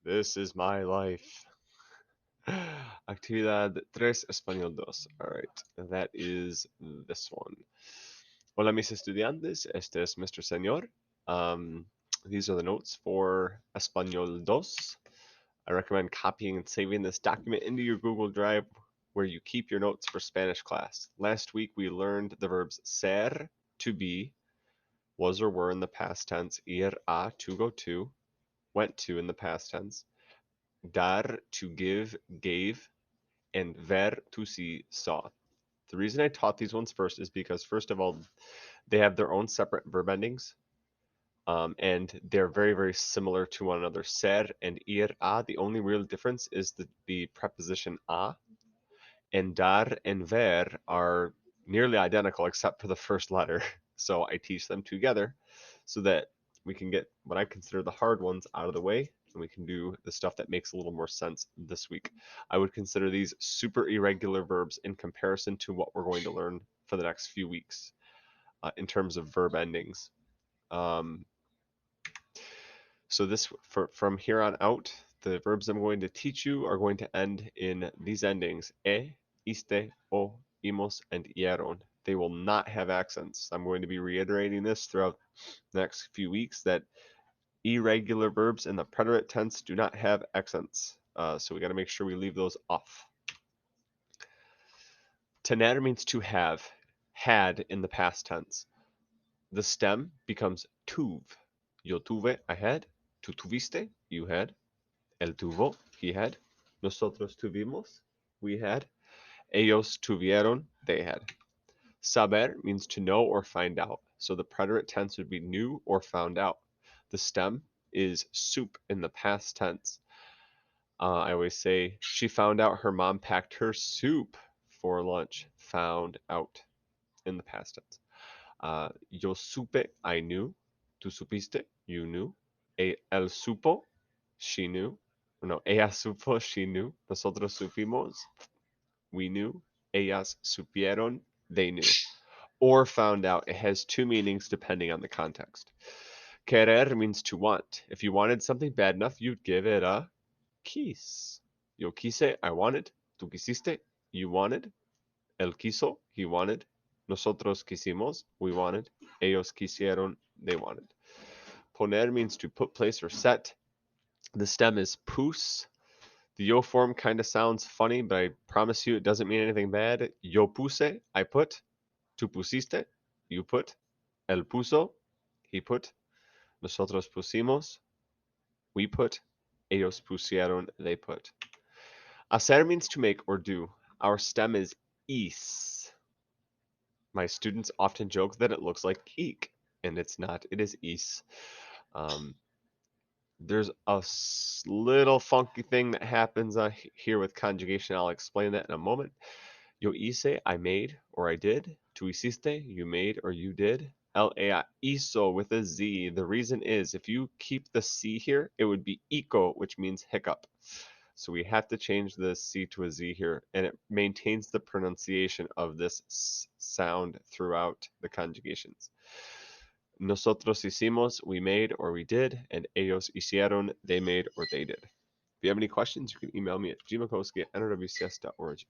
This is my life. Actividad 3, Español 2. Alright, that is this one. Hola, mis estudiantes. Este es Mr. Señor. These are the notes for Español 2. I recommend copying and saving this document into your Google Drive where you keep your notes for Spanish class. Last week we learned the verbs ser, to be, was or were in the past tense, ir a, to go to, went to in the past tense, dar, to give, gave, and ver, to see, saw. The reason I taught these ones first is because, first of all, they have their own separate verb endings, and they're very, very similar to one another. Ser and ir a, the only real difference is the preposition a, and dar and ver are nearly identical except for the first letter. So I teach them together so that we can get what I consider the hard ones out of the way, and we can do the stuff that makes a little more sense this week. I would consider these super irregular verbs in comparison to what we're going to learn for the next few weeks in terms of verb endings. So this from here on out, the verbs I'm going to teach you are going to end in these endings: iste, o, imos, and ieron. They will not have accents. I'm going to be reiterating this throughout the next few weeks that irregular verbs in the preterite tense do not have accents. So we got to make sure we leave those off. Tener means to have, had in the past tense. The stem becomes tuv. Yo tuve, I had. Tu tuviste, you had. Él tuvo, he had. Nosotros tuvimos, we had. Ellos tuvieron, they had. Saber means to know or find out. So the preterite tense would be knew or found out. The stem is soup in the past tense. I always say, she found out her mom packed her soup for lunch. Found out in the past tense. Yo supe, I knew. Tu supiste, you knew. Él supo, she knew. No, ella supo, she knew. Nosotros supimos, we knew. Ellas supieron, they knew. Or found out. It has two meanings depending on the context. Querer means to want. If you wanted something bad enough, you'd give it a quis. Yo quise, I wanted. Tu quisiste, you wanted. Él quiso, he wanted. Nosotros quisimos, we wanted. Ellos quisieron, they wanted. Poner means to put, place, or set. The stem is pus. The yo form kind of sounds funny, but I promise you it doesn't mean anything bad. Yo puse, I put. Tu pusiste, you put. Él puso, he put. Nosotros pusimos, we put. Ellos pusieron, they put. Hacer means to make or do. Our stem is is. My students often joke that it looks like eek, and it's not. It is is. There's a little funky thing that happens here with conjugation. I'll explain that in a moment. Yo hice, I made or I did. Tu hiciste, you made or you did. Ella hizo with a Z. The reason is if you keep the C here, it would be ico, which means hiccup. So we have to change the C to a Z here, and it maintains the pronunciation of this sound throughout the conjugations. Nosotros hicimos, we made or we did, and ellos hicieron, they made or they did. If you have any questions, you can email me at gmakoski@nrwcs.org.